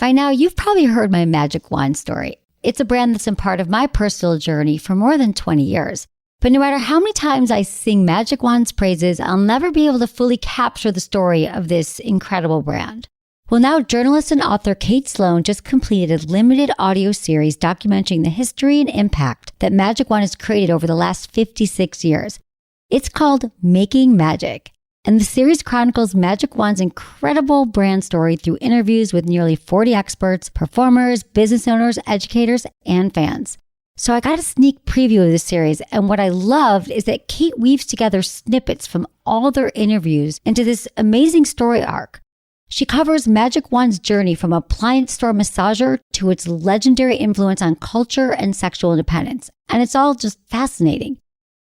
By now, you've probably heard my magic wand story. It's a brand that's been part of my personal journey for more than 20 years. But no matter how many times I sing Magic Wand's praises, I'll never be able to fully capture the story of this incredible brand. Well, now journalist and author Kate Sloan just completed a limited audio series documenting the history and impact that Magic Wand has created over the last 56 years. It's called Making Magic. And the series chronicles Magic Wand's incredible brand story through interviews with nearly 40 experts, performers, business owners, educators, and fans. So I got a sneak preview of this series, and what I loved is that Kate weaves together snippets from all their interviews into this amazing story arc. She covers Magic Wand's journey from appliance store massager to its legendary influence on culture and sexual independence, and it's all just fascinating.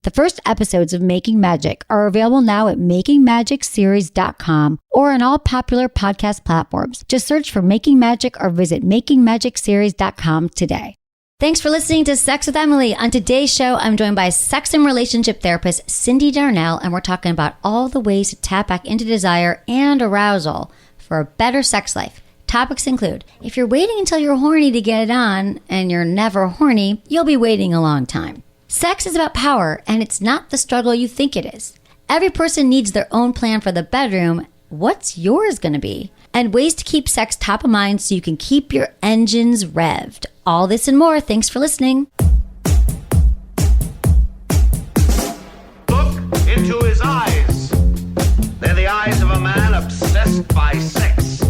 The first episodes of Making Magic are available now at makingmagicseries.com or on all popular podcast platforms. Just search for Making Magic or visit makingmagicseries.com today. Thanks for listening to Sex with Emily. On today's show, I'm joined by sex and relationship therapist Cyndi Darnell, and we're talking about all the ways to tap back into desire and arousal for a better sex life. Topics include, if you're waiting until you're horny to get it on and you're never horny, you'll be waiting a long time. Sex is about power, and it's not the struggle you think it is. Every person needs their own plan for the bedroom. What's yours going to be? And ways to keep sex top of mind so you can keep your engines revved. All this and more. Thanks for listening. Look into his eyes. They're the eyes of a man obsessed by sex.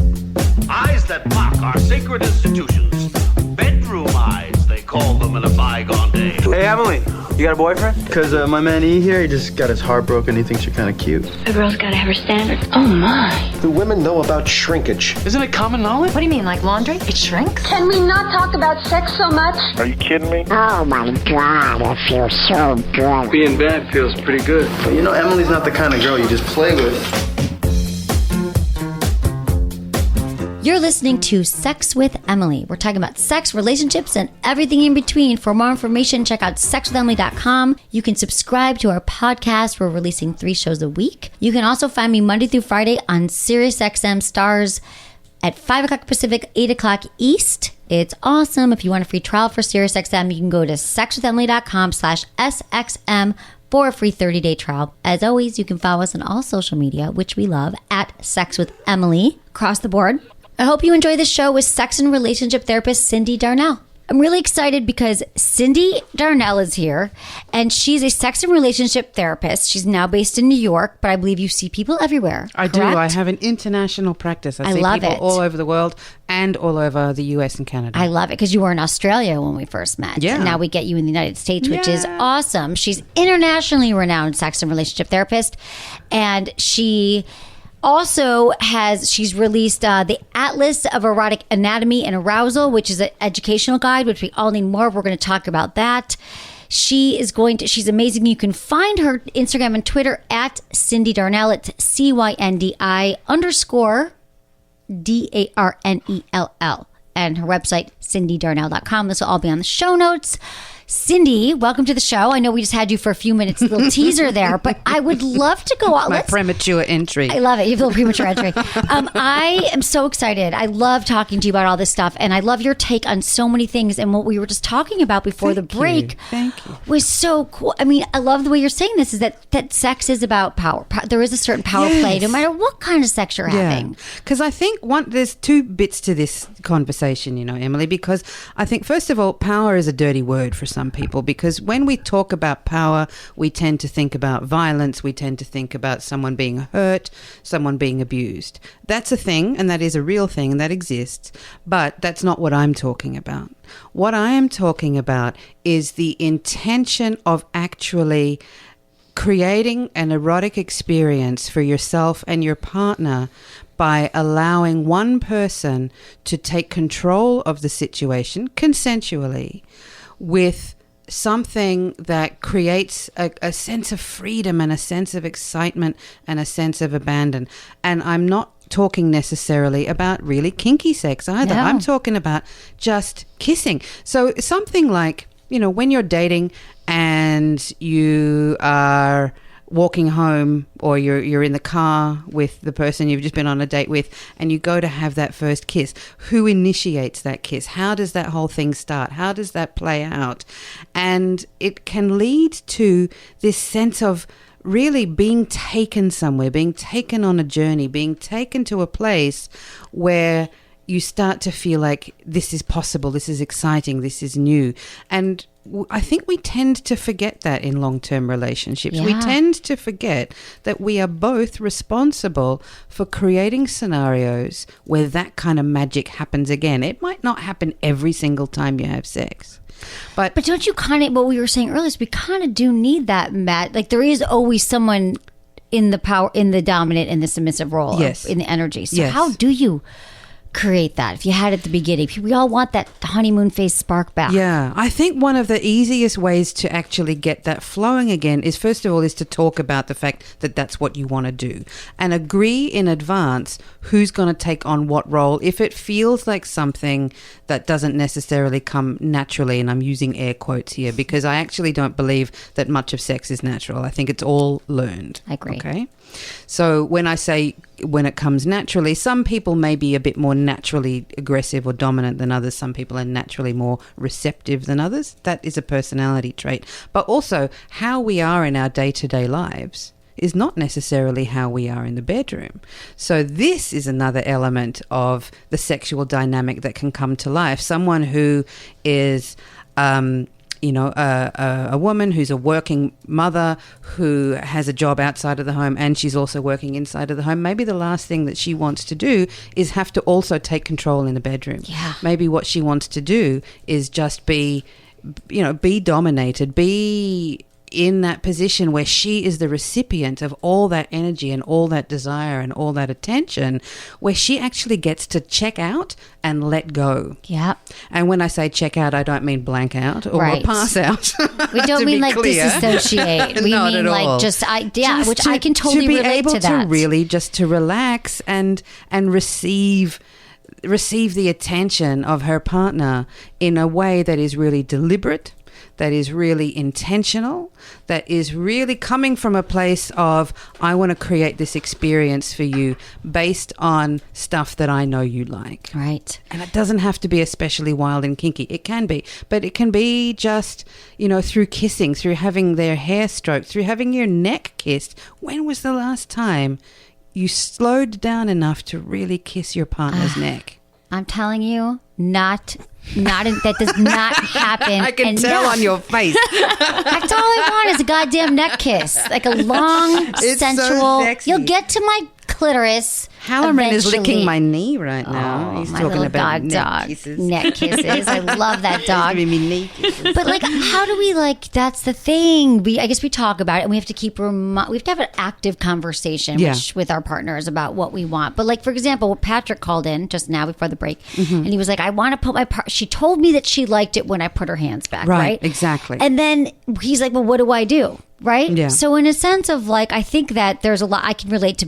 Eyes that mock our sacred institutions. Bedroom eyes, they call them in a bygone day. Hey, Emily, you got a boyfriend? Because my man E here, he just got his heart broken. He thinks you're kind of cute. A girl's got to have her standards. Oh, my. Do women know about shrinkage? Isn't it common knowledge? What do you mean, like laundry? It shrinks? Can we not talk about sex so much? Are you kidding me? Oh my God, it feels so good. Being bad feels pretty good. But you know, Emily's not the kind of girl you just play with. You're listening to Sex with Emily. We're talking about sex, relationships, and everything in between. For more information, check out sexwithemily.com. You can subscribe to our podcast. We're releasing 3 shows a week. You can also find me Monday through Friday on SiriusXM Stars at 5 o'clock Pacific, 8 o'clock East. It's awesome. If you want a free trial for SiriusXM, you can go to sexwithemily.com/SXM for a free 30-day trial. As always, you can follow us on all social media, which we love, at Sex with Emily, across the board. I hope you enjoy this show with sex and relationship therapist Cyndi Darnell. I'm really excited because Cyndi Darnell is here, and she's a sex and relationship therapist. She's now based in New York, but I believe you see people everywhere. I correct? do. I have an international practice. I see love people it. all over the world and all over the US and Canada. I love it because you were in Australia when we first met. Yeah. And now we get you in the United States, which is Yeah. awesome. She's internationally renowned sex and relationship therapist, and she also she's released the Atlas of Erotic Anatomy and Arousal, which is an educational guide, which we all need more of. We're going to talk about that. She's amazing. You can find her Instagram and Twitter at Cyndi Darnell. It's CYNDI_DARNELL. And her website, CyndiDarnell.com. This will all be on the show notes. Cyndi, welcome to the show. I know we just had you for a few minutes, a little teaser there, but I would love to go out. My premature entry. I love it. You have a little premature entry. I am so excited. I love talking to you about all this stuff, and I love your take on so many things. And what we were just talking about before the break was so cool. I mean, I love the way you're saying this, is that sex is about power. There is a certain power play, no matter what kind of sex you're having. Because I think there's 2 bits to this conversation, you know, Emily, because I think, first of all, power is a dirty word for some people, because when we talk about power, we tend to think about violence. We tend to think about someone being hurt, someone being abused. That's a thing, and that is a real thing, and that exists. But that's not what I'm talking about. What I am talking about is the intention of actually creating an erotic experience for yourself and your partner by allowing one person to take control of the situation consensually, with something that creates a sense of freedom and a sense of excitement and a sense of abandon. And I'm not talking necessarily about really kinky sex either. No. I'm talking about just kissing. So something like, you know, when you're dating and you are walking home, or you're in the car with the person you've just been on a date with, and you go to have that first kiss. Who initiates that kiss? How does that whole thing start? How does that play out? And it can lead to this sense of really being taken somewhere, being taken on a journey, being taken to a place where you start to feel like this is possible, this is exciting, this is new. And I think we tend to forget that in long-term relationships. Yeah. We tend to forget that we are both responsible for creating scenarios where that kind of magic happens again. It might not happen every single time you have sex. But don't you kind of, what we were saying earlier is we kind of do need that, like there is always someone in the power, in the dominant and the submissive role, Yes. in the energy. So Yes. how do you create that if you had it at the beginning? We all want that honeymoon phase spark back. yeah, I think one of the easiest ways to actually get that flowing again is, first of all, is to talk about the fact that that's what you want to do and agree in advance who's going to take on what role. If it feels like something that doesn't necessarily come naturally, and I'm using air quotes here because I actually don't believe that much of sex is natural. I think it's all learned. I agree. Okay. So when I say when it comes naturally, some people may be a bit more naturally aggressive or dominant than others. Some people are naturally more receptive than others. That is a personality trait. But also how we are in our day-to-day lives is not necessarily how we are in the bedroom. So this is another element of the sexual dynamic that can come to life. Someone who is a woman who's a working mother who has a job outside of the home and she's also working inside of the home. Maybe the last thing that she wants to do is have to also take control in the bedroom. Yeah. Maybe what she wants to do is just be dominated, be in that position where she is the recipient of all that energy and all that desire and all that attention, where she actually gets to check out and let go. Yeah. And when I say check out, I don't mean blank out or Right. pass out. We don't To mean be like clear. disassociate. We Not mean at like all. just Just which I can totally to be relate able to that. to really just to relax and receive the attention of her partner in a way that is really deliberate, that is really intentional, that is really coming from a place of, I want to create this experience for you based on stuff that I know you like. Right. And it doesn't have to be especially wild and kinky. It can be. But it can be just, through kissing, through having their hair stroked, through having your neck kissed. When was the last time you slowed down enough to really kiss your partner's neck? I'm telling you, that does not happen. I can tell on your face. That's all I want is a goddamn neck kiss. Like a long, It's so sensual. sexy. You'll get to my clitoris. Halloran is eventually. licking my knee right now. Oh, He's my talking little about dog. neck kisses. Neck kisses. I love that dog. He's giving me knee kisses. But like, how do we that's the thing. I guess we talk about it and we have to we have to have an active conversation with our partners about what we want. But like, for example, Patrick called in just now before the break and he was like, I want to put she told me that she liked it when I put her hands back. Right. Exactly. And then he's like, well, what do I do? Right. Yeah. So in a sense of like, I think that there's a lot I can relate to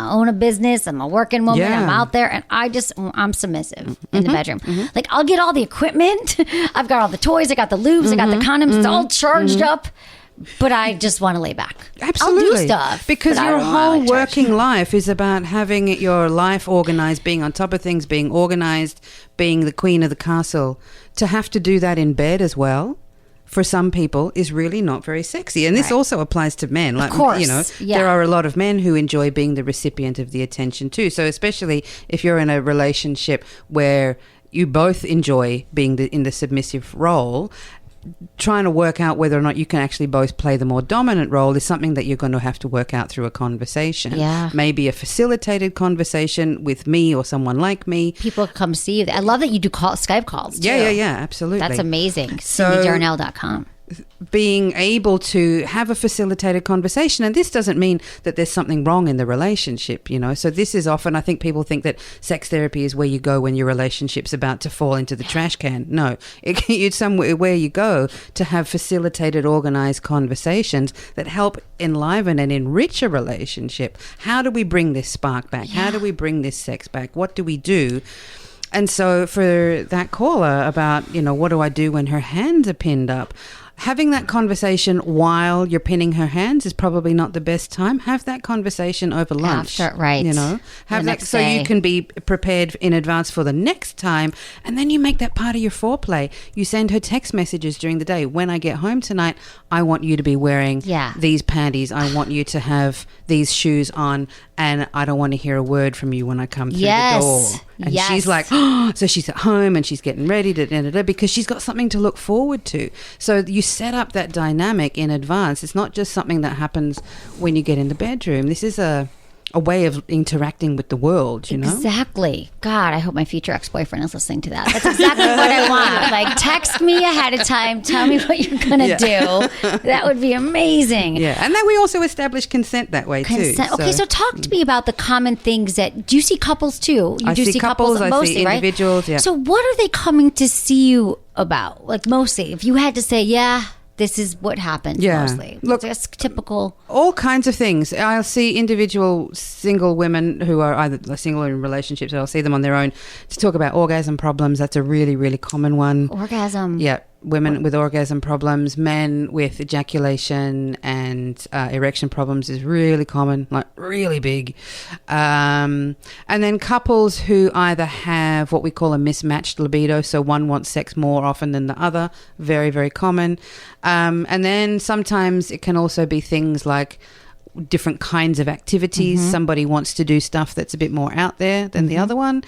I own a business. I'm a working woman. Yeah. I'm out there and I'm submissive in the bedroom. Like I'll get all the equipment. I've got all the toys. I got the lubes. I got the condoms. It's all charged up. But I just want to lay back. Absolutely. I'll do stuff. Because but I your don't wanna, whole like, charge. working life is about having your life organized, being on top of things, being organized, being the queen of the castle. To have to do that in bed as well, for some people, is really not very sexy. And this also applies to men. Like, Of course. There are a lot of men who enjoy being the recipient of the attention too. So especially if you're in a relationship where you both enjoy being in the submissive role, trying to work out whether or not you can actually both play the more dominant role is something that you're going to have to work out through a conversation. Yeah. Maybe a facilitated conversation with me or someone like me. People come see you. I love that you do Skype calls too. Yeah, absolutely. That's amazing. So- CindyDarnell.com. Being able to have a facilitated conversation, and this doesn't mean that there's something wrong in the relationship, so this is often, I think people think that sex therapy is where you go when your relationship's about to fall into the trash can. No, it's somewhere where you go to have facilitated, organized conversations that help enliven and enrich a relationship. How do we bring this spark back? How do we bring this sex back? What do we do? And so for that caller about, what do I do when her hands are pinned up? having that conversation while you're pinning her hands is probably not the best time. Have that conversation over lunch. After, right. You know, have The that next so day. you can be prepared in advance for the next time. And then you make that part of your foreplay. You send her text messages during the day. When I get home tonight, I want you to be wearing these panties. I want you to have these shoes on. And I don't want to hear a word from you when I come through the door. And she's like, oh, so she's at home and she's getting ready to because she's got something to look forward to. So you set up that dynamic in advance. It's not just something that happens when you get in the bedroom. This is a way of interacting with the world, you know? Exactly. God, I hope my future ex-boyfriend is listening to that. That's exactly what I want. Like, text me ahead of time. Tell me what you're going to do. That would be amazing. Yeah. And then we also establish consent that way too. Okay, so talk to me about the common things that, do you see couples too? You I do see couples, I mostly, see individuals, right? yeah. So what are they coming to see you about? Like, mostly, if you had to say, this is what happens mostly. Look, that's typical. All kinds of things. I'll see individual single women who are either single or in relationships. I'll see them on their own to talk about orgasm problems. That's a really, really common one. Orgasm. Yeah. Women with orgasm problems, men with ejaculation and erection problems is really common, like really big. And then couples who either have what we call a mismatched libido, so one wants sex more often than the other, very, very common. And then sometimes it can also be things like different kinds of activities. Somebody wants to do stuff that's a bit more out there than the other one.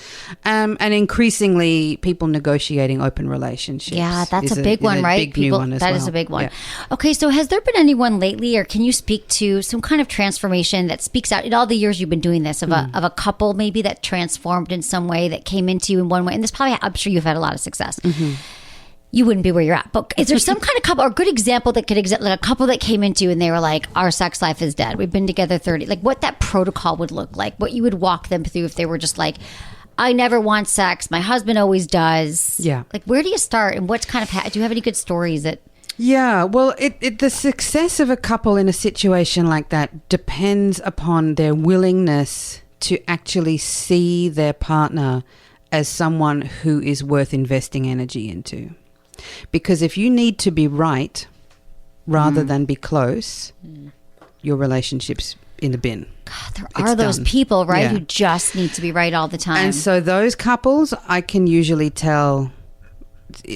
And increasingly people negotiating open relationships. Yeah, that's a big one, right? Big new one as that well. is a big one. Yeah. Okay, so has there been anyone lately, or can you speak to some kind of transformation that speaks out in all the years you've been doing this, of a couple maybe that transformed in some way, that came into you in one way? And this probably, I'm sure you've had a lot of success. You wouldn't be where you're at. But is there some kind of couple or good example that could exist, like a couple that came into you and they were like, our sex life is dead. We've been together 30, like what that protocol would look like, what you would walk them through if they were just like, I never want sex. My husband always does. Yeah. Like, where do you start, and what's kind of, do you have any good stories that? Yeah, well, the success of a couple in a situation like that depends upon their willingness to actually see their partner as someone who is worth investing energy into. Because if you need to be right rather than be close, your relationship's in the bin. God, there are those people, right, who just need to be right all the time. And so those couples, I can usually tell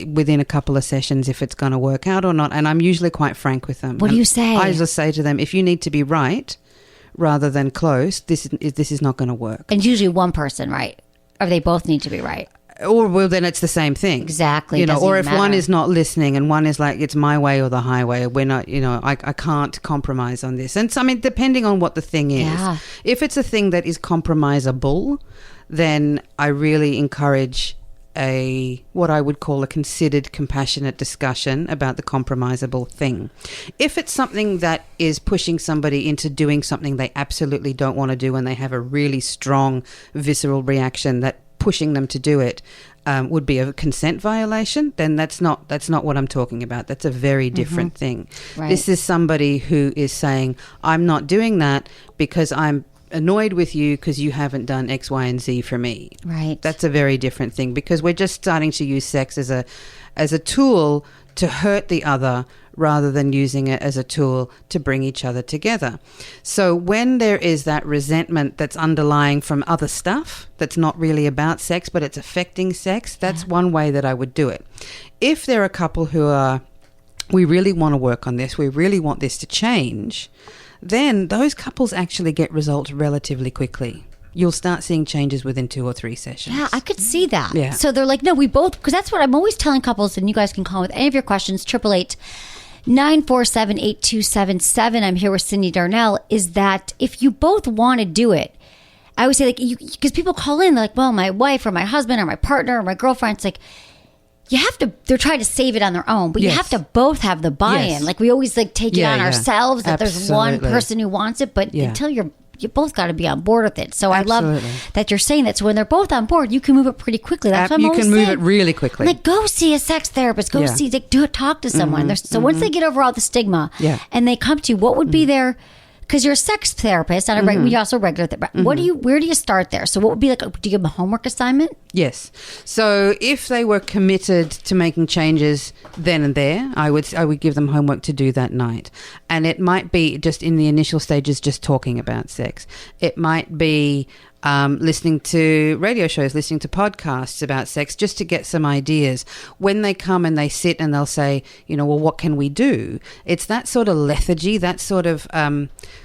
within a couple of sessions if it's going to work out or not. And I'm usually quite frank with them. What do you say? I just say to them, if you need to be right rather than close, this is not going to work. And usually one person, right? Or they both need to be right. Or well, then it's the same thing. Exactly. You know, Doesn't or even if one matter. is not listening and one is like, it's my way or the highway. We're not, you know, I can't compromise on this. And so, I mean, depending on what the thing is, Yeah. if it's a thing that is compromisable, then I really encourage what I would call a considered, compassionate discussion about the compromisable thing. If it's something that is pushing somebody into doing something they absolutely don't want to do and they have a really strong visceral reaction that pushing them to do it would be a consent violation, then that's not what I'm talking about. That's a very different thing. Right. This is somebody who is saying, I'm not doing that because I'm annoyed with you because you haven't done X, Y, and Z for me. Right. That's a very different thing, because we're just starting to use sex as a tool to hurt the other rather than using it as a tool to bring each other together. So when there is that resentment that's underlying from other stuff that's not really about sex but it's affecting sex, that's one way that I would do it. If there are a couple who are, we really want to work on this, we really want this to change, then those couples actually get results relatively quickly. You'll start seeing changes within 2 or 3 sessions. Yeah, I could see that. Yeah. So they're like, no, we both, because that's what I'm always telling couples, and you guys can call with any of your questions, 888-947-8277. I'm here with Cyndi Darnell, is that if you both want to do it, I always say, like, because people call in, they're like, well, my wife or my husband or my partner or my girlfriend, it's like, you have to, they're trying to save it on their own, but you have to both have the buy-in. Yes. Like, we always like take it on ourselves that there's one Absolutely. person who wants it, but until you both got to be on board with it. So I love that you're saying that. So when they're both on board, you can move it pretty quickly. That's what I'm You always can move saying. it really quickly. Like, go see a sex therapist. Go talk to someone. So once they get over all the stigma and they come to you, what would be their because you're a sex therapist and you're also a regular therapist. Where do you start there? So what would be like, do you give them a homework assignment? Yes. So if they were committed to making changes then and there, I would give them homework to do that night. And it might be just in the initial stages, just talking about sex. It might be listening to radio shows, listening to podcasts about sex, just to get some ideas. When they come and they sit and they'll say, well, what can we do? It's that sort of lethargy, that sort of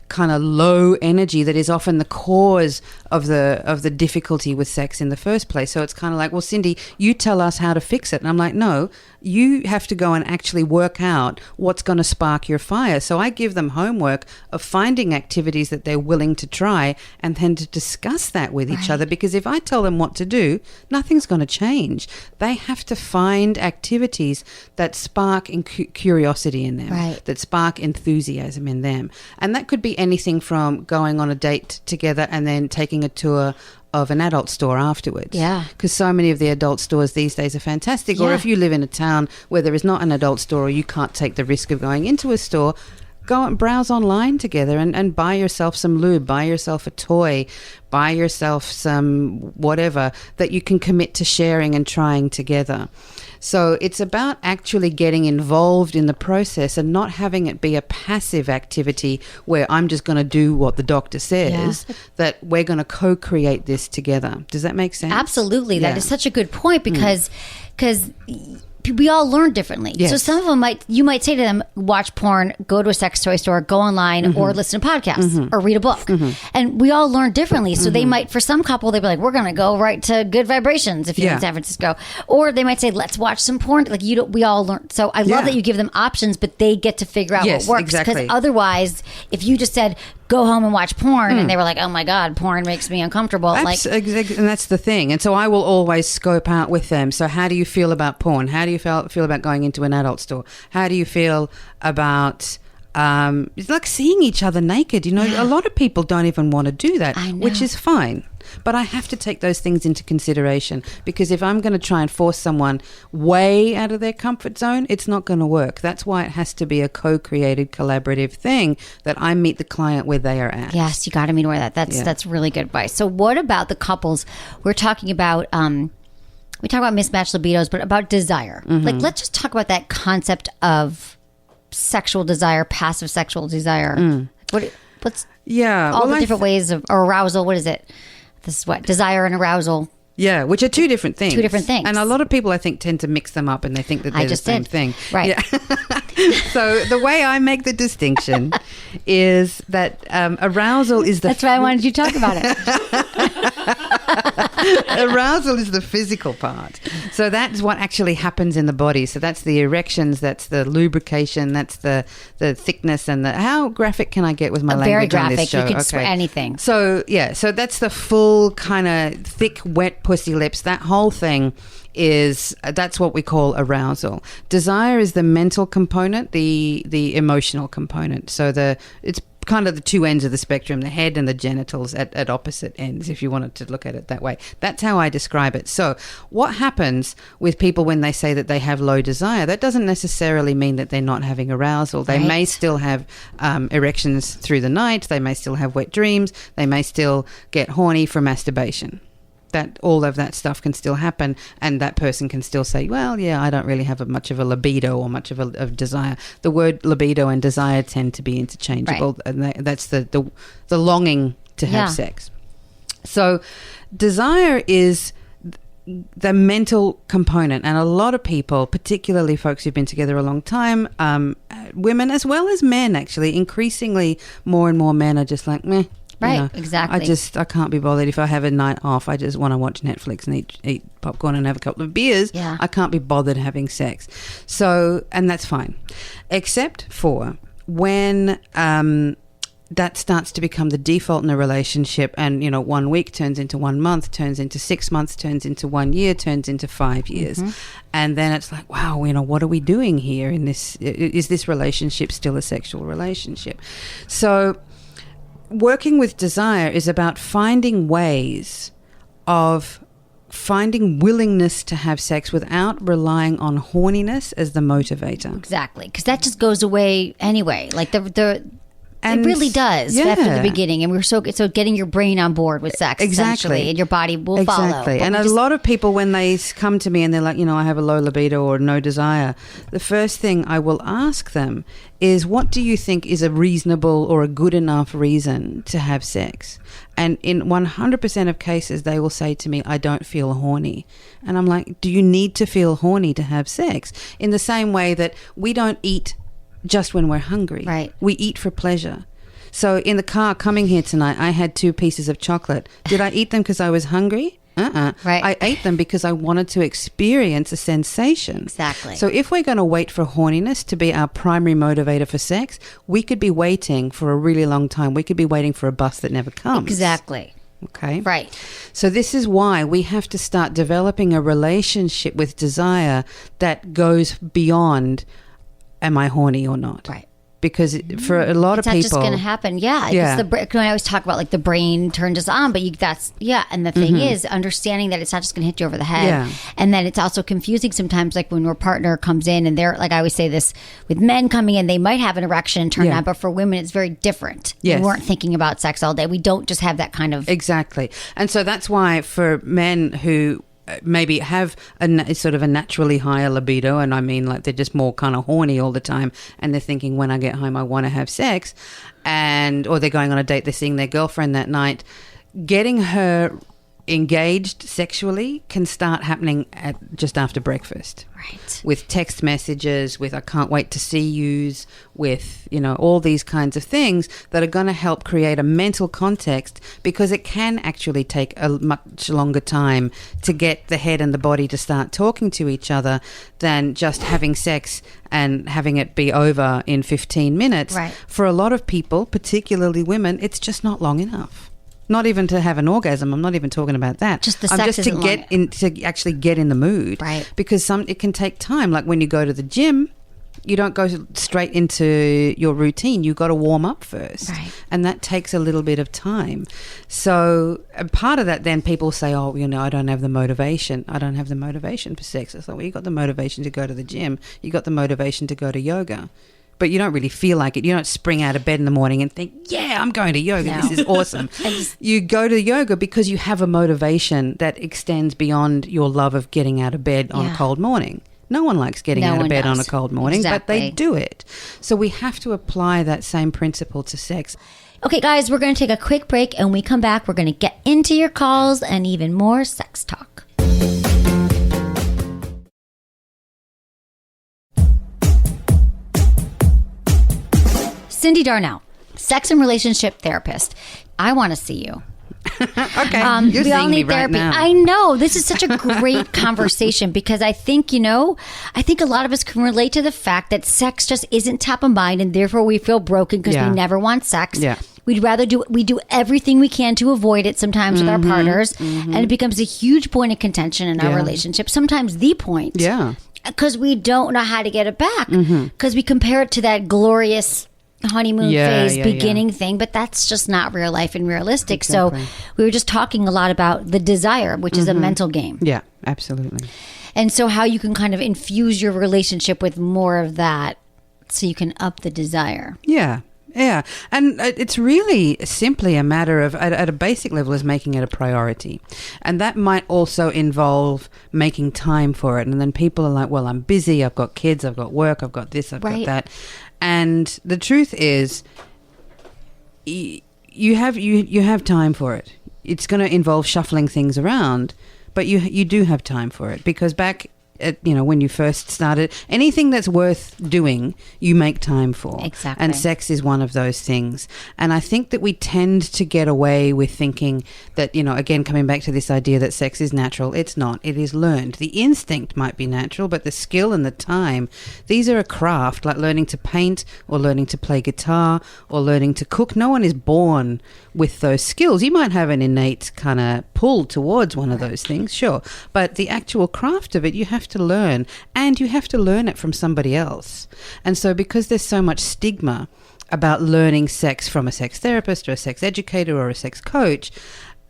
kind of low energy that is often the cause of the difficulty with sex in the first place. So it's kind of like, well, Cyndi, you tell us how to fix it. And I'm like, no, you have to go and actually work out what's going to spark your fire. So I give them homework of finding activities that they're willing to try and then to discuss that with each other. Because if I tell them what to do, nothing's going to change. They have to find activities that spark curiosity in them, that spark enthusiasm in them. And that could be anything from going on a date together and then taking a tour of an adult store afterwards. Yeah. Because so many of the adult stores these days are fantastic. Yeah. Or if you live in a town where there is not an adult store or you can't take the risk of going into a store, go and browse online together and buy yourself some lube, buy yourself a toy, buy yourself some whatever that you can commit to sharing and trying together. So it's about actually getting involved in the process and not having it be a passive activity where I'm just going to do what the doctor says, that we're going to co-create this together. Does that make sense? Absolutely. That is such a good point because we all learn differently. Yes. So some of them you might say to them, watch porn, go to a sex toy store, go online, or listen to podcasts, or read a book. And we all learn differently. So they might, for some couple, they'd be like, we're going to go right to Good Vibrations if you're in San Francisco. Or they might say, let's watch some porn. Like we all learn. So I love that you give them options, but they get to figure out what works. Because otherwise, if you just said, go home and watch porn, and they were like, oh my God, porn makes me uncomfortable. And that's the thing. And so I will always scope out with them. So how do you feel about porn? How do you feel about going into an adult store? How do you feel about it's like seeing each other naked? A lot of people don't even want to do that, which is fine. But I have to take those things into consideration, because if I'm going to try and force someone way out of their comfort zone, it's not going to work. That's why it has to be a co-created, collaborative thing that I meet the client where they are at. Yes, you got to meet where that's really good advice. So what about the couples? We're talking about we talk about mismatched libidos, but about desire. Like, let's just talk about that concept of sexual desire, passive sexual desire. What's all the different ways of arousal? What is it? This is what desire and arousal. Yeah, which are two different things. Two different things. And a lot of people, I think, tend to mix them up and they think that they're the same thing. Right. Yeah. So the way I make the distinction is that arousal is the... That's why I wanted you to talk about it. Arousal is the physical part. So that's what actually happens in the body. So that's the erections, that's the lubrication, that's the thickness and the... How graphic can I get with my language on this show? Very graphic. You can swear anything. So, so that's the full kind of thick, wet pussy lips. That whole thing that's what we call arousal. Desire is the mental component, the emotional component. So it's kind of the two ends of the spectrum, the head and the genitals at opposite ends, if you wanted to look at it that way. That's how I describe it. So what happens with people when they say that they have low desire, that doesn't necessarily mean that they're not having arousal. They may still have erections through the night. They may still have wet dreams. They may still get horny from masturbation. That all of that stuff can still happen, and that person can still say, well, yeah, I don't really have much of a libido or much of a desire. The word libido and desire tend to be interchangeable, and that's the longing to have sex. So desire is the mental component, and a lot of people, particularly folks who've been together a long time, women as well as men, actually, increasingly more and more men are just like, meh. Right, exactly. I can't be bothered. If I have a night off, I just want to watch Netflix and eat popcorn and have a couple of beers. Yeah. I can't be bothered having sex. So, and that's fine. Except for when that starts to become the default in a relationship, and 1 week turns into 1 month, turns into 6 months, turns into 1 year, turns into 5 years. And then it's like, wow, what are we doing here in this? Is this relationship still a sexual relationship? So working with desire is about finding ways of finding willingness to have sex without relying on horniness as the motivator. Exactly, because that just goes away anyway. Like And it really does after the beginning. And we're so getting your brain on board with sex, essentially, and your body will follow. Exactly. And a lot of people, when they come to me and they're like, I have a low libido or no desire, the first thing I will ask them is, what do you think is a reasonable or a good enough reason to have sex? And in 100% of cases, they will say to me, I don't feel horny. And I'm like, do you need to feel horny to have sex? In the same way that we don't eat just when we're hungry. Right. We eat for pleasure. So in the car coming here tonight, I had 2 pieces of chocolate. Did I eat them because I was hungry? Right. I ate them because I wanted to experience a sensation. Exactly. So if we're going to wait for horniness to be our primary motivator for sex, we could be waiting for a really long time. We could be waiting for a bus that never comes. Exactly. Okay. Right. So this is why we have to start developing a relationship with desire that goes beyond, am I horny or not? Right. Because for a lot of people, it's not just going to happen. Yeah. Yeah. Because I always talk about like the brain turns us on, but and the thing is understanding that it's not just going to hit you over the head. Yeah. And then it's also confusing sometimes, like when your partner comes in and they're like, I always say this with men coming in, they might have an erection and turn on, but for women, it's very different. Yes. We weren't thinking about sex all day. We don't just have that kind of. Exactly. And so that's why for men who maybe have sort of a naturally higher libido, and I mean like they're just more kind of horny all the time, and they're thinking, when I get home I want to have sex, or they're going on a date, they're seeing their girlfriend that night, getting her engaged sexually can start happening just after breakfast. Right. With text messages, with I can't wait to see yous, with, all these kinds of things that are going to help create a mental context, because it can actually take a much longer time to get the head and the body to start talking to each other than just having sex and having it be over in 15 minutes. Right. For a lot of people, particularly women, it's just not long enough. Not even to have an orgasm. I'm not even talking about that. Just the sex just to actually get in the mood. Right. Because it can take time. Like when you go to the gym, you don't go straight into your routine. You got to warm up first. Right. And that takes a little bit of time. So part of that, then people say, oh, I don't have the motivation. I don't have the motivation for sex. It's like, well, you got the motivation to go to the gym. You got the motivation to go to yoga. But you don't really feel like it. You don't spring out of bed in the morning and think, yeah, I'm going to yoga. No. This is awesome. You go to yoga because you have a motivation that extends beyond your love of getting out of bed on a cold morning. No one likes getting out of bed on a cold morning, but they do it. So we have to apply that same principle to sex. Okay, guys, we're going to take a quick break, and when we come back, we're going to get into your calls and even more sex talk. Cyndi Darnell, sex and relationship therapist. I want to see you. Okay, you're we all seeing me need right therapy. now. I know. This is such a great conversation because I think, I think a lot of us can relate to the fact that sex just isn't top of mind, and therefore we feel broken because we never want sex. Yeah. We do everything we can to avoid it sometimes with our partners, and it becomes a huge point of contention in our relationship, sometimes the point. Yeah. Because we don't know how to get it back, because we compare it to that glorious honeymoon phase beginning thing, but that's just not real life and realistic. Exactly. So we were just talking a lot about the desire, which is a mental game. Yeah, absolutely. And so how you can kind of infuse your relationship with more of that so you can up the desire. Yeah. Yeah. And it's really simply a matter of, at a basic level, is making it a priority. And that might also involve making time for it. And then people are like, well, I'm busy. I've got kids. I've got work. I've got this. I've got that. And the truth is, you have time for it. It's going to involve shuffling things around, but you do have time for it, because back when you first started, anything that's worth doing, you make time for. Exactly. And sex is one of those things. And I think that we tend to get away with thinking that, again, coming back to this idea that sex is natural, it's not. It is learned. The instinct might be natural, but the skill and the time, these are a craft, like learning to paint or learning to play guitar or learning to cook. No one is born with those skills. You might have an innate kind of pull towards one of those things, sure. But the actual craft of it, you have to learn, and you have to learn it from somebody else. And so because there's so much stigma about learning sex from a sex therapist or a sex educator or a sex coach,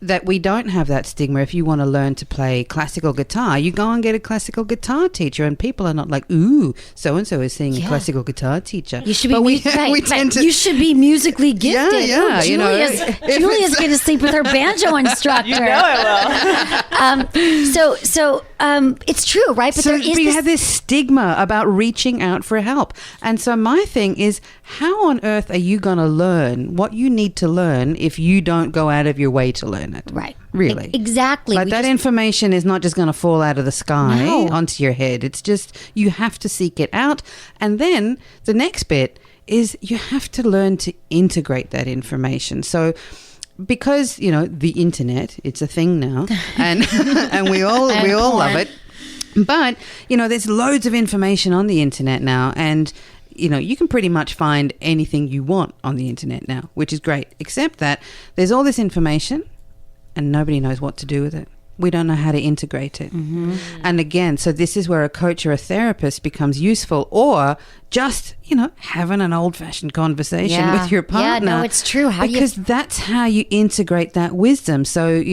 that we don't have that stigma. If you want to learn to play classical guitar, you go and get a classical guitar teacher, and people are not like, ooh, so-and-so is seeing a classical guitar teacher. You should be, you should be musically gifted. Yeah, Ooh, Julia's going to sleep with her banjo instructor. You know I will. So it's true, right? But But you have this stigma about reaching out for help. And so my thing is, how on earth are you going to learn what you need to learn if you don't go out of your way to learn it? Right. Really? Exactly. Like that information is not just going to fall out of the sky onto your head. It's just, you have to seek it out. And then the next bit is you have to learn to integrate that information. So because, the internet, it's a thing now, and and we all love it. But, there's loads of information on the internet now, and you can pretty much find anything you want on the internet now, which is great, except that there's all this information and nobody knows what to do with it. We don't know how to integrate it. Mm-hmm. And again, so this is where a coach or a therapist becomes useful, or just, having an old-fashioned conversation with your partner. Yeah, no, it's true. Because that's how you integrate that wisdom. So,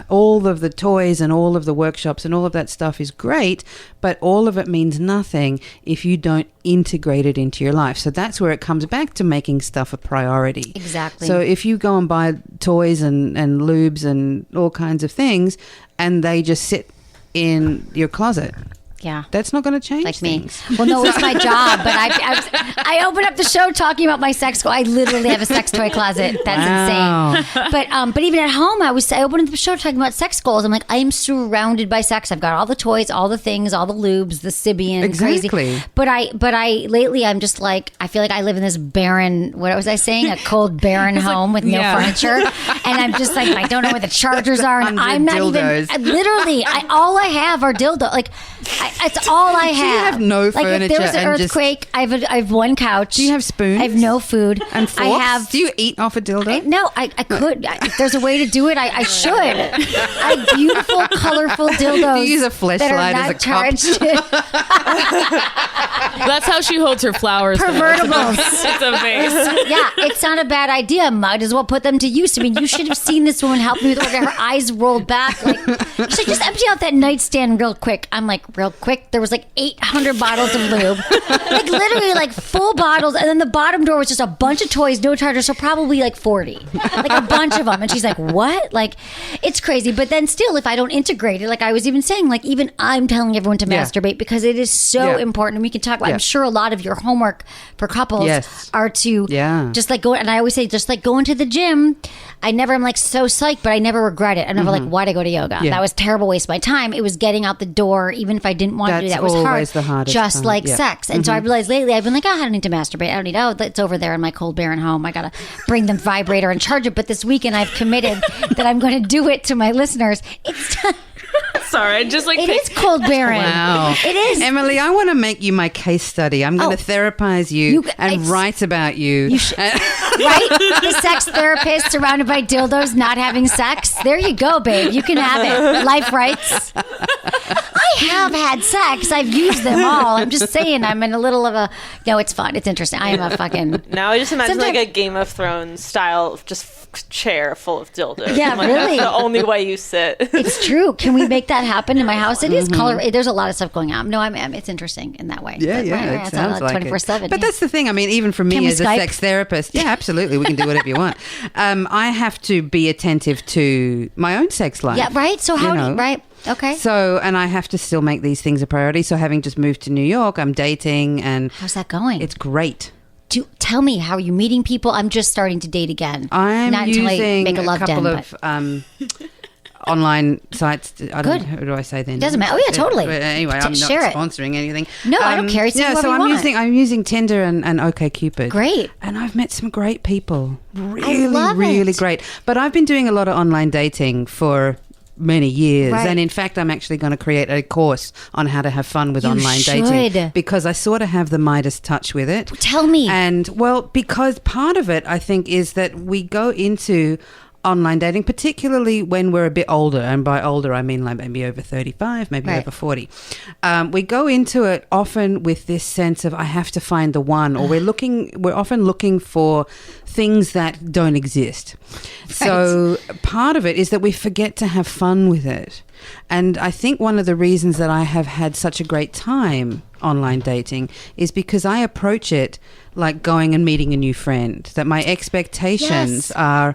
all of the toys and all of the workshops and all of that stuff is great, but all of it means nothing if you don't integrate it into your life. So that's where it comes back to making stuff a priority. Exactly. So if you go and buy toys and lubes and all kinds of things, and they just sit in your closet, that's not going to change like things. Me. Well, no, it's my job, but I opened up the show talking about my sex toy. I literally have a sex toy closet. That's insane. But even at home, I opened up the show talking about sex goals. I'm like, I am surrounded by sex. I've got all the toys, all the things, all the lubes, the Sybian, crazy. But I lately I'm just like, I feel like I live in this barren, what was I saying? A cold barren home with no furniture. And I'm just like, I don't know where the chargers are, and I'm not dildos. even literally. All I have are dildos. Like. It's all I have. Do you have no furniture? Like if there was an earthquake, I have one couch. Do you have spoons? I have no food. And forks? Do you eat off a dildo? No, I could. If there's a way to do it, I should. I have beautiful, colorful dildos. Do you use a fleshlight as a cup? That's how she holds her flowers. Pervertibles. It's a vase. Yeah, it's not a bad idea. Might as well put them to use. I mean, you should have seen this woman help me with her eyes rolled back. Like, she's like, just empty out that nightstand real quick. I'm like, real quick? There was like 800 bottles of lube. Like literally like full bottles. And then the bottom drawer was just a bunch of toys, no chargers. So probably like 40. Like a bunch of them. And she's like, what? Like, it's crazy. But then still, if I don't integrate it, like I was even saying, like even I'm telling everyone to masturbate because it is so important. And we can talk about, I'm sure a lot of your homework for couples are to just like go. And I always say, just like going to the gym. I'm like so psyched, but I never regret it. I'm never like, why'd I go to yoga? That was a terrible waste of my time. It was getting out the door, even if I didn't want to do that. It was hard. The hardest just part. Like sex. And so I realized lately, I've been like, I don't need to masturbate. I don't need, it's over there in my cold barren home. I got to bring the vibrator and charge it. But this weekend I've committed that I'm going to do it to my listeners. It's time. Sorry, I just like it is cold barren. Wow, it is. Emily, I want to make you my case study. I'm going to therapize you and write about you. Right? The sex therapist surrounded by dildos, not having sex. There you go, babe. You can have it. Life rights. I have had sex. I've used them all. I'm just saying, I'm in a little of a. No, it's fun. It's interesting. I am a fucking. Now I just imagine like a Game of Thrones style, just chair full of dildos. Yeah, like, really. That's the only way you sit. It's true. Can we make that happen in my house? It is color. There's a lot of stuff going on. No, it's interesting in that way. Yeah, but, it sounds like 24/7. But that's the thing. I mean, even for me as a sex therapist, absolutely, we can do whatever you want. I have to be attentive to my own sex life. Yeah, right. So how do you, right? Okay. So, and I have to still make these things a priority. So having just moved to New York, I'm dating, and how's that going? It's great. Tell me, how are you meeting people? I'm just starting to date again. I'm not using until I make a love couple den, of online sites. I don't know, who do I say then? Doesn't matter. Oh yeah, totally. Anyway, I'm not sponsoring anything. No, I don't care. So I'm using Tinder and OkCupid. Great. And I've met some great people. Really great. But I've been doing a lot of online dating for many years, and in fact I'm actually going to create a course on how to have fun with online dating, because I sort of have the Midas touch with it. Tell me. And well, because part of it I think is that we go into online dating, particularly when we're a bit older, and by older I mean like maybe over 35, maybe over 40. We go into it often with this sense of I have to find the one, or we're often looking for things that don't exist. Right. So part of it is that we forget to have fun with it. And I think one of the reasons that I have had such a great time online dating is because I approach it like going and meeting a new friend, that my expectations are,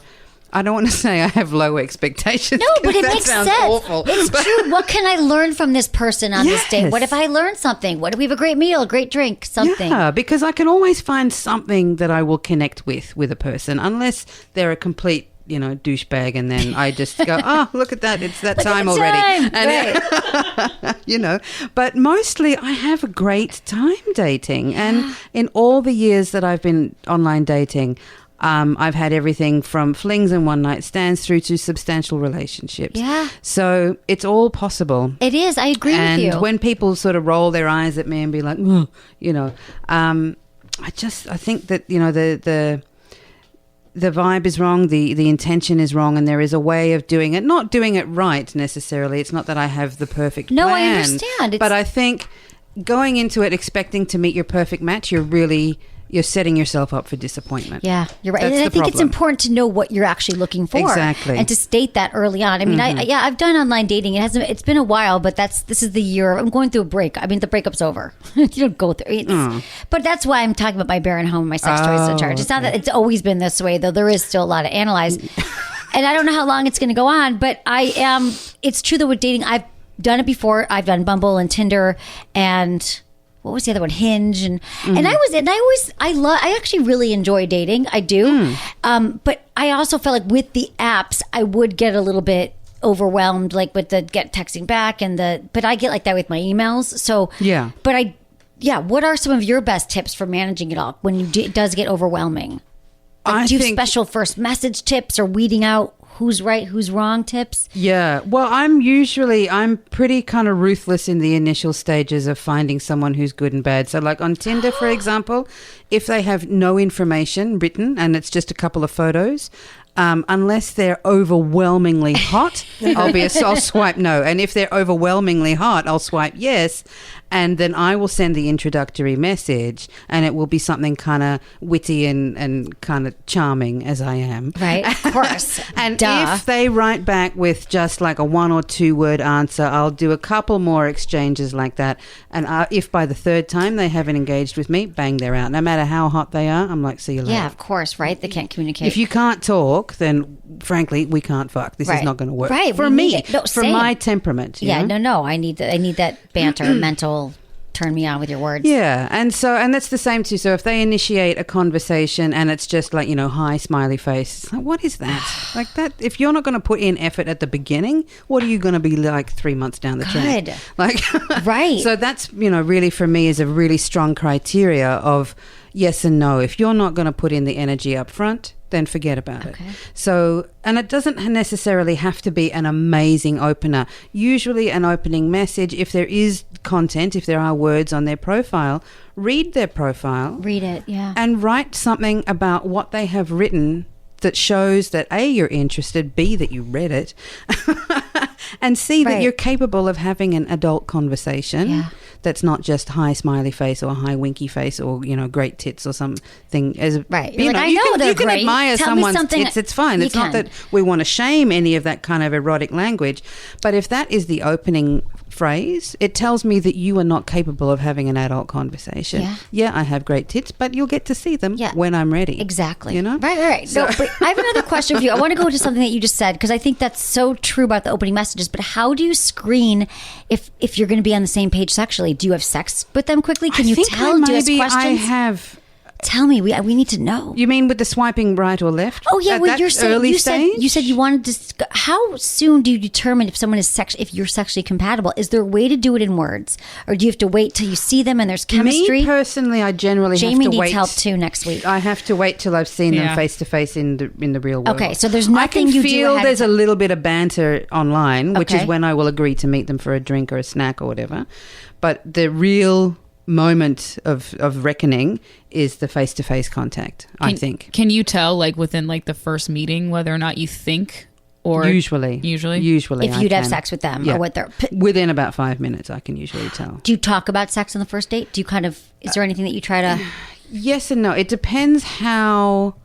I don't want to say I have low expectations. No, but it makes sense. Awful. It's true. What can I learn from this person on this date? What if I learn something? What if we have a great meal, a great drink, something? Yeah, because I can always find something that I will connect with a person, unless they're a complete, douchebag, and then I just go, oh, look at that, it's that time already. And but mostly I have a great time dating, and in all the years that I've been online dating, I've had everything from flings and one night stands through to substantial relationships. Yeah. So it's all possible. It is. I agree with you. And when people sort of roll their eyes at me and be like, I think that, the vibe is wrong, the intention is wrong, and there is a way of doing it, not doing it right necessarily. It's not that I have the perfect plan. I understand. But I think going into it expecting to meet your perfect match, you're setting yourself up for disappointment. Yeah, you're right. And I think it's important to know what you're actually looking for. Exactly. And to state that early on. I mean, I've done online dating. It's been a while, but this is the year. I'm going through a break. I mean, the breakup's over. You don't go through it. But that's why I'm talking about my barren home, my sex toys to charge. It's not that it's always been this way, though there is still a lot to analyze. And I don't know how long it's going to go on, but it's true that with dating, I've done it before. I've done Bumble and Tinder and... what was the other one? Hinge and I actually really enjoy dating. I do. But I also felt like with the apps, I would get a little bit overwhelmed, like with the texting back but I get like that with my emails. So yeah. But what are some of your best tips for managing it all when it does get overwhelming? Like, do you have special first message tips or weeding out who's right, who's wrong tips? Yeah. Well, I'm pretty kind of ruthless in the initial stages of finding someone who's good and bad. So like on Tinder, for example, if they have no information written and it's just a couple of photos, unless they're overwhelmingly hot, I'll swipe no. And if they're overwhelmingly hot, I'll swipe yes. And then I will send the introductory message, and it will be something kind of witty and kind of charming as I am. Right, of course. And if they write back with just like a 1 or 2 word answer, I'll do a couple more exchanges like that. And if by the third time they haven't engaged with me, bang, they're out. No matter how hot they are, I'm like, see you later. Yeah, of course, right? They can't communicate. If you can't talk, then frankly, we can't fuck. This is not going to work. Right. For me, for my temperament. Yeah, no. I need that banter, mental... turn me on with your words. Yeah, and that's the same too. So if they initiate a conversation and it's just like, hi, smiley face, it's like, what is that? Like that, if you're not going to put in effort at the beginning, what are you going to be like 3 months down the track? Like, right. So that's, really for me is a really strong criteria of yes and no. If you're not going to put in the energy up front, then forget about it. So, and it doesn't necessarily have to be an amazing opener. Usually an opening message, if there is content, if there are words on their profile, read their profile. Read it, yeah. And write something about what they have written that shows that A, you're interested, B, that you read it, and C, that you're capable of having an adult conversation that's not just hi smiley face or hi winky face or, great tits or something. Right. You can admire someone's tits, it's fine. It's not that we want to shame any of that kind of erotic language, but if that is the opening phrase, it tells me that you are not capable of having an adult conversation. Yeah, I have great tits, but you'll get to see them when I'm ready. Exactly. Right. So, but I have another question for you. I want to go to something that you just said, because I think that's so true about the opening messages, but how do you screen if you're going to be on the same page sexually? Do you have sex with them quickly? Can you tell? Do you have questions? I have. Tell me, we need to know. You mean with the swiping right or left? Oh yeah, well, you're saying early stage. You said you wanted to. How soon do you determine if someone is if you're sexually compatible? Is there a way to do it in words, or do you have to wait till you see them and there's chemistry? Me personally, I generally Jamie have to wait. needs help too next week. I have to wait till I've seen them face to face in the real world. Okay, so there's nothing you do. I can feel there's a little bit of banter online, which is when I will agree to meet them for a drink or a snack or whatever. But the real moment of reckoning is the face-to-face contact, I think. Can you tell, like, within, like, the first meeting whether or not you think or... Usually. If you'd have sex with them or what they're... Within about 5 minutes, I can usually tell. Do you talk about sex on the first date? Do you kind of... Is there anything that you try to... Yes and no. It depends how...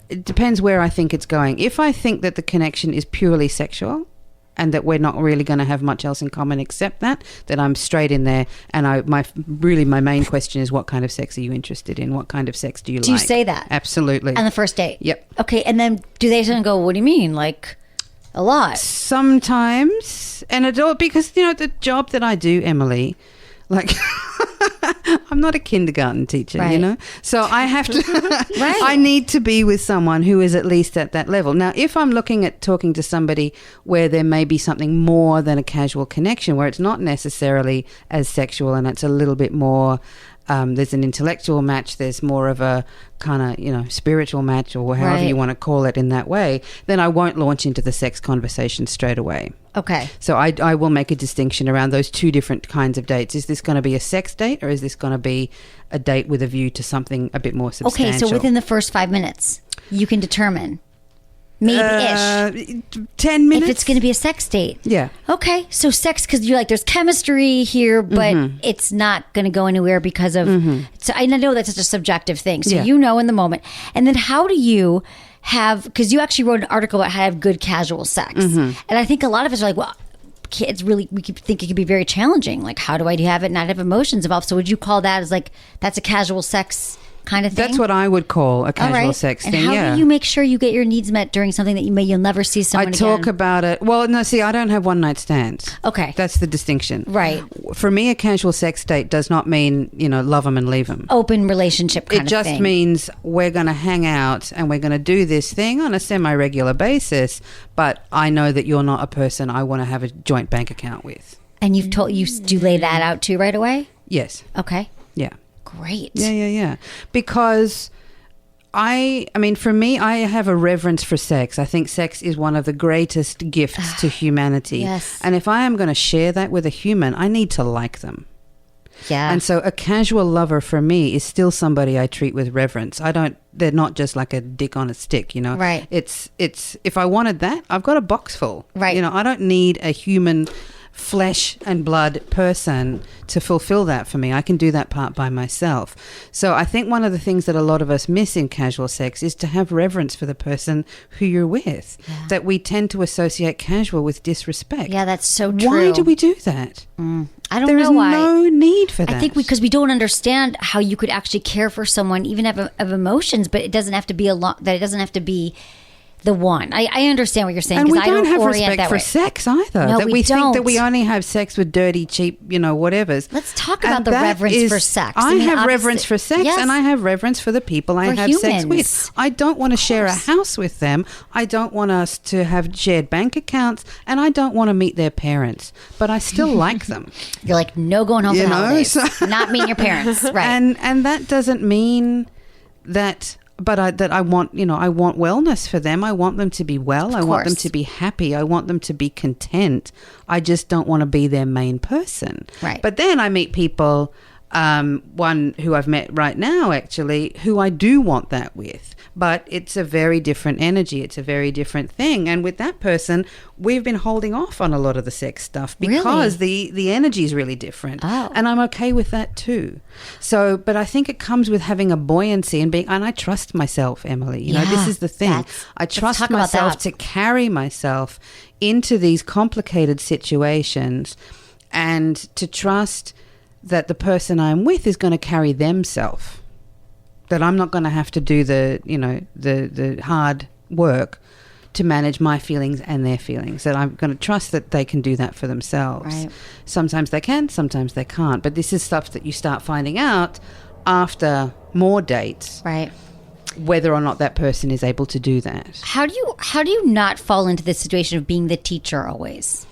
It depends where I think it's going. If I think that the connection is purely sexual... and that we're not really going to have much else in common except that, then I'm straight in there. And my main question is, what kind of sex are you interested in? What kind of sex do you like? Do you say that? Absolutely. On the first date? Yep. Okay, and then do they go, what do you mean? Like, a lot? Sometimes. And it all, because, the job that I do, Emily, like... I'm not a kindergarten teacher, right. So I have to, right. I need to be with someone who is at least at that level. Now, if I'm looking at talking to somebody where there may be something more than a casual connection, where it's not necessarily as sexual and it's a little bit more, there's an intellectual match, there's more of a kind of, spiritual match or however you want to call it in that way, then I won't launch into the sex conversation straight away. Okay. So I will make a distinction around those two different kinds of dates. Is this going to be a sex date or is this going to be a date with a view to something a bit more substantial? Okay, so within the first 5 minutes, you can determine. Maybe-ish. 10 minutes. If it's going to be a sex date. Yeah. Okay, so sex, because you're like, there's chemistry here, but it's not going to go anywhere because of... So I know that's just a subjective thing. So you know in the moment. And then how do you have... Because you actually wrote an article about how to have good casual sex. And I think a lot of us are like, well, kids really... We could think it could be very challenging. Like, how do I have it not have emotions involved? So would you call that as like, that's a casual sex kind of thing? That's what I would call a casual sex thing. And how do you make sure you get your needs met during something that you'll never see someone again? I talk about it. Well, no, see, I don't have one night stands. Okay. That's the distinction. Right. For me, a casual sex date does not mean, love them and leave them. Open relationship kind of thing. It just means we're going to hang out and we're going to do this thing on a semi-regular basis, but I know that you're not a person I want to have a joint bank account with. And do you lay that out too right away? Yes. Okay. Yeah. Great. Yeah. Because for me, I have a reverence for sex. I think sex is one of the greatest gifts to humanity. Yes. And if I am going to share that with a human, I need to like them. Yeah. And so a casual lover for me is still somebody I treat with reverence. They're not just like a dick on a stick, Right. It's if I wanted that, I've got a box full. Right. I don't need a human flesh and blood person to fulfill that for me. I can do that part by myself. So I think one of the things that a lot of us miss in casual sex is to have reverence for the person who you're with. Yeah. That we tend to associate casual with disrespect. Yeah, that's so true. Why do we do that? I don't know why. There is no need for that. I think because we don't understand how you could actually care for someone, even have emotions, but it doesn't have to be it doesn't have to be the one. I understand what you're saying. And we I don't have orient respect that for way. sex either. No, that we think that we only have sex with dirty, cheap, whatevers. Let's talk about the reverence for sex. I have reverence for sex, yes. and I have reverence for the people I have humans. sex with. I don't want to share a house with them. I don't want us to have shared bank accounts, and I don't want to meet their parents. But I still like them. You're like, no going home for the holidays. Not meeting your parents. Right. And that doesn't mean that... But I want, I want wellness for them. I want them to be well. I want them to be happy. I want them to be content. I just don't want to be their main person. Right. But then I meet people, one who I've met right now, actually, who I do want that with. But it's a very different energy. It's a very different thing. And with that person, we've been holding off on a lot of the sex stuff because the energy is really different. Oh. And I'm okay with that too. So, but I think it comes with having a buoyancy and I trust myself, Emily. This is the thing. I trust myself to carry myself into these complicated situations and to trust that the person I'm with is going to carry themselves. That I'm not going to have to do the hard work to manage my feelings and their feelings. That I'm going to trust that they can do that for themselves. Right. Sometimes they can, sometimes they can't. But this is stuff that you start finding out after more dates. Right. Whether or not that person is able to do that. How do you not fall into this situation of being the teacher always?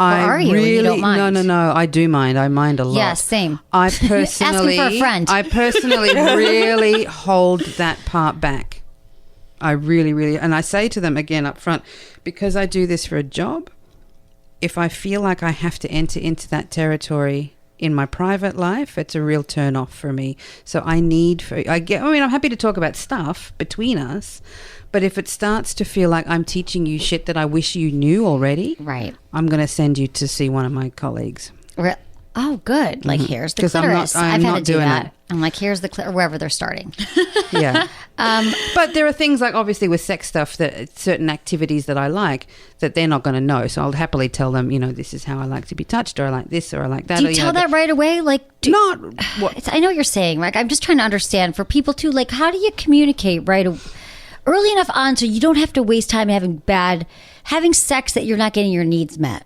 Or you don't mind? No. I do mind. I mind a lot. Yeah, same. I personally, asking for a friend. I personally really hold that part back. I really, and I say to them again up front, because I do this for a job, if I feel like I have to enter into that territory in my private life, it's a real turn off for me. So I'm happy to talk about stuff between us, but if it starts to feel like I'm teaching you shit that I wish you knew already, right, I'm going to send you to see one of my colleagues. Oh, good. Like, here's the clitoris. I'm I've had not to do doing that. it. I'm like, here's the wherever they're starting. Yeah. But there are things like, obviously, with sex stuff, that certain activities that I like that they're not going to know. So I'll happily tell them, this is how I like to be touched, or I like this, or I like that. Do you tell that right away? Like, What? I know what you're saying. Like, I'm just trying to understand for people too. Like, how do you communicate early enough on so you don't have to waste time having sex that you're not getting your needs met?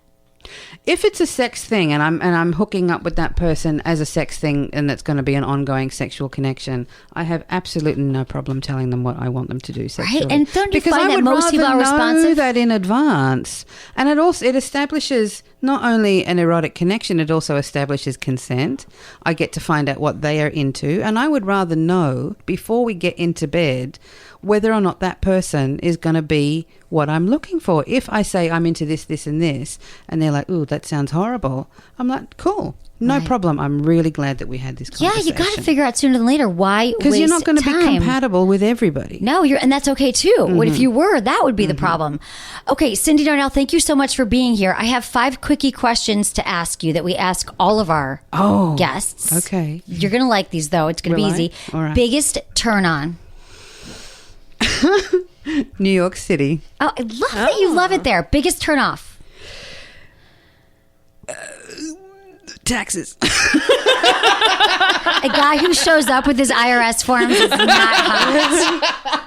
If it's a sex thing and I'm hooking up with that person as a sex thing, and that's going to be an ongoing sexual connection, I have absolutely no problem telling them what I want them to do sexually. Right, and don't you because find I that would most people are rather know responsive? that in advance, and it establishes not only an erotic connection, it also establishes consent. I get to find out what they are into, and I would rather know before we get into bed whether or not that person is going to be what I'm looking for. If I say I'm into this, this, and this, and they're like, "Ooh, that sounds horrible," I'm like, "Cool, no problem. I'm really glad that we had this conversation." Yeah, you got to figure out sooner than later why. Because you're not going to be compatible with everybody. No, and that's okay too. What if you were? That would be the problem. Okay, Cyndi Darnell, thank you so much for being here. I have 5 quickie questions to ask you that we ask all of our guests. Okay. You're going to like these though. It's going to be easy. All right. Biggest turn on. New York City. Oh, I love that you love it there. Biggest turn off. Taxes. A guy who shows up with his IRS forms is not hot.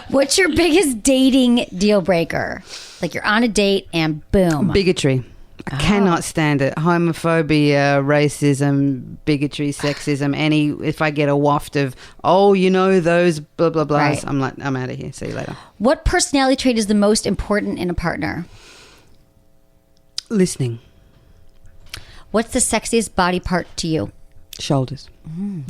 What's your biggest dating deal breaker? Like, you're on a date and boom. Bigotry. I cannot stand it. Homophobia, racism, bigotry, sexism. If I get a waft of, those blah, blah, blahs, Right. I'm like, I'm out of here. See you later. What personality trait is the most important in a partner? Listening. What's the sexiest body part to you? Shoulders.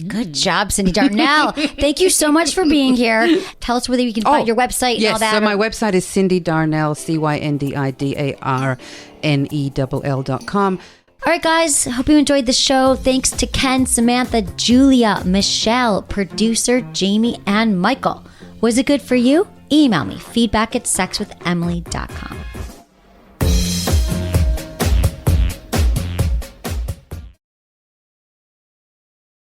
Good job, Cyndi Darnell. Thank you so much for being here. Tell us whether we can find your website and all that. So my website is Cyndi Darnell, CyndiDarnell.com. All right, guys. Hope you enjoyed the show. Thanks to Ken, Samantha, Julia, Michelle, producer Jamie, and Michael. Was it good for you? Email me, feedback@sexwithemily.com.